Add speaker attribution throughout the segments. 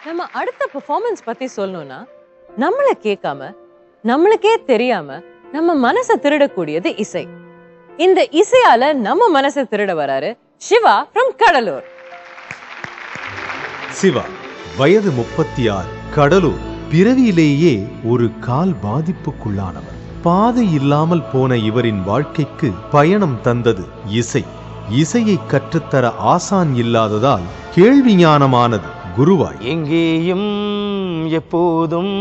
Speaker 1: நம்ம அடுத்த பெர்ஃபார்மன்ஸ் பத்தி சொல்லணும்னா நம்மள கேட்காம நம்மளுக்கே தெரியாம நம்ம மனசை திருடக்கூடியது இசை. இந்த இசையால நம்ம மனசை திருட வராரு சிவா from கடலூர்.
Speaker 2: சிவா வயது 36, கடலூர். பிறவியிலேயே ஒரு கால் பாதிப்புக்குள்ளானவர். பாதை இல்லாமல் போன இவரின் வாழ்க்கைக்கு பயணம் தந்தது இசை. இசையை கற்றுத்தர ஆசான் இல்லாததால் கேள்வி ஞானமானது குருவாய்.
Speaker 3: எங்கேயும் எப்போதும்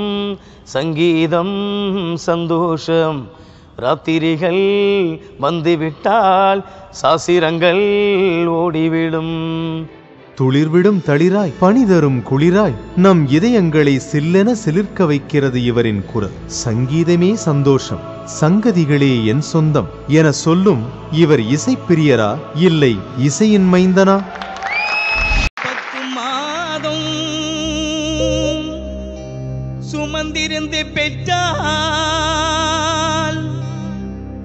Speaker 3: சங்கீதம் சந்தோஷம், ராத்திரிகள் வந்துவிட்டால் சாசிரங்கள் ஓடிவிடும்.
Speaker 2: துளிர்விடும் தளிராய் பனிதரும் குளிராய் நம் இதயங்களை சில்லென சிலிர்க்க வைக்கிறது இவரின் குரல். சங்கீதமே சந்தோஷம், சங்கதிகளே என் சொந்தம் என சொல்லும் இவர் இசைப்பிரியரா இல்லை இசையின் மைந்தனா?
Speaker 3: 10 மாதம் சுமந்திருந்து பெற்றால்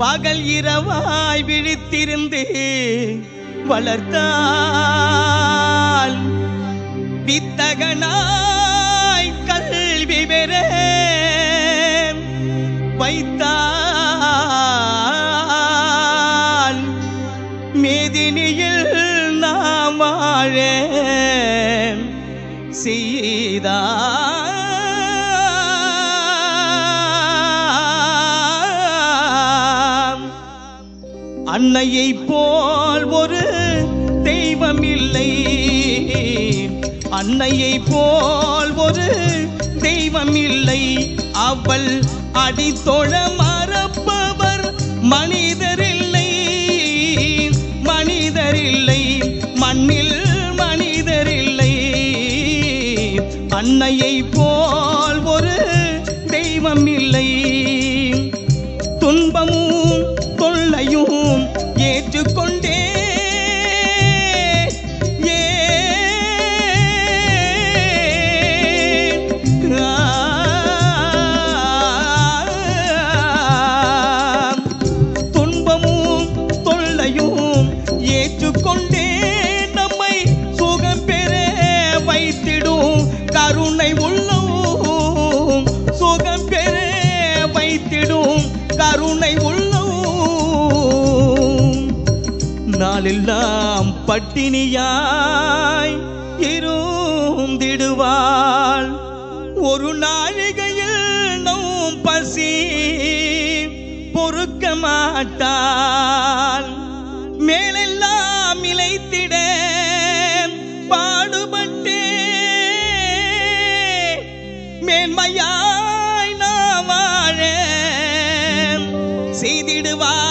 Speaker 3: பகல் இரவாய் விழித்திருந்து வளர்த்தால் வித்தகனாய் கல்வி பெற வைத்தால் மேதினியில் நாம் வாழ செய்தால் அன்னையை போல் ஒரு தெய்வம் இல்லை, அன்னையை போல் ஒரு தெய்வம் இல்லை. அவள் அடித்தொழ மறப்பவர் மனிதரில்லை, மனிதரில்லை, மண்ணில் மனிதரில்லை. அன்னையை போல் ஒரு தெய்வம் இல்லை. துன்பமும் தொல்லையும் ஏற்றுக்கொண்டே துன்பமும் தொல்லையும் ஏற்றுக்கொண்டே நம்மை சுகம் பெற வைத்திடும் கருணை உள்ளவும், சுகம் பெற வைத்திடும் கருணை உள்ளவும். நாளெல்லாம் பட்டினியாய் இருந்திடுவாள், ஒரு நாழிகையில் நம் பசி பொறுக்க மாட்டாள். மேலெல்லாம் இளைத்திட பாடுபட்டே மேன்மையாய் நாம் வாழ செய்திடுவாள்.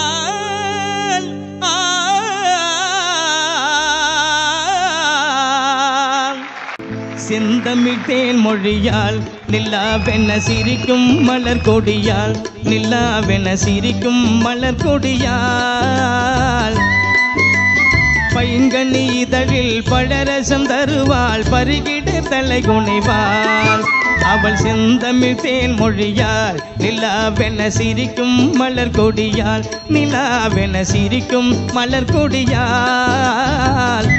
Speaker 3: செந்தமிழ்தேன் மொழியால் நில்லாவென சிரிக்கும் மலர் கொடியால், நில்லாவென சிரிக்கும் மலர் கொடியால். பைங்கனி இதழில் பழரசம் தருவாள், பருகிட தலை குனைவாள். அவள் செந்தமிழ்தேன் மொழியால் நில்லாவென சிரிக்கும் மலர் கொடியால், நிலாவென சிரிக்கும் மலர் கொடியால்.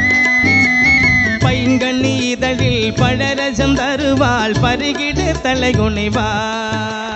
Speaker 3: பைங்கனி இதழில் பழரசம் தருவாள், பருகிட தலை குனைவாள்.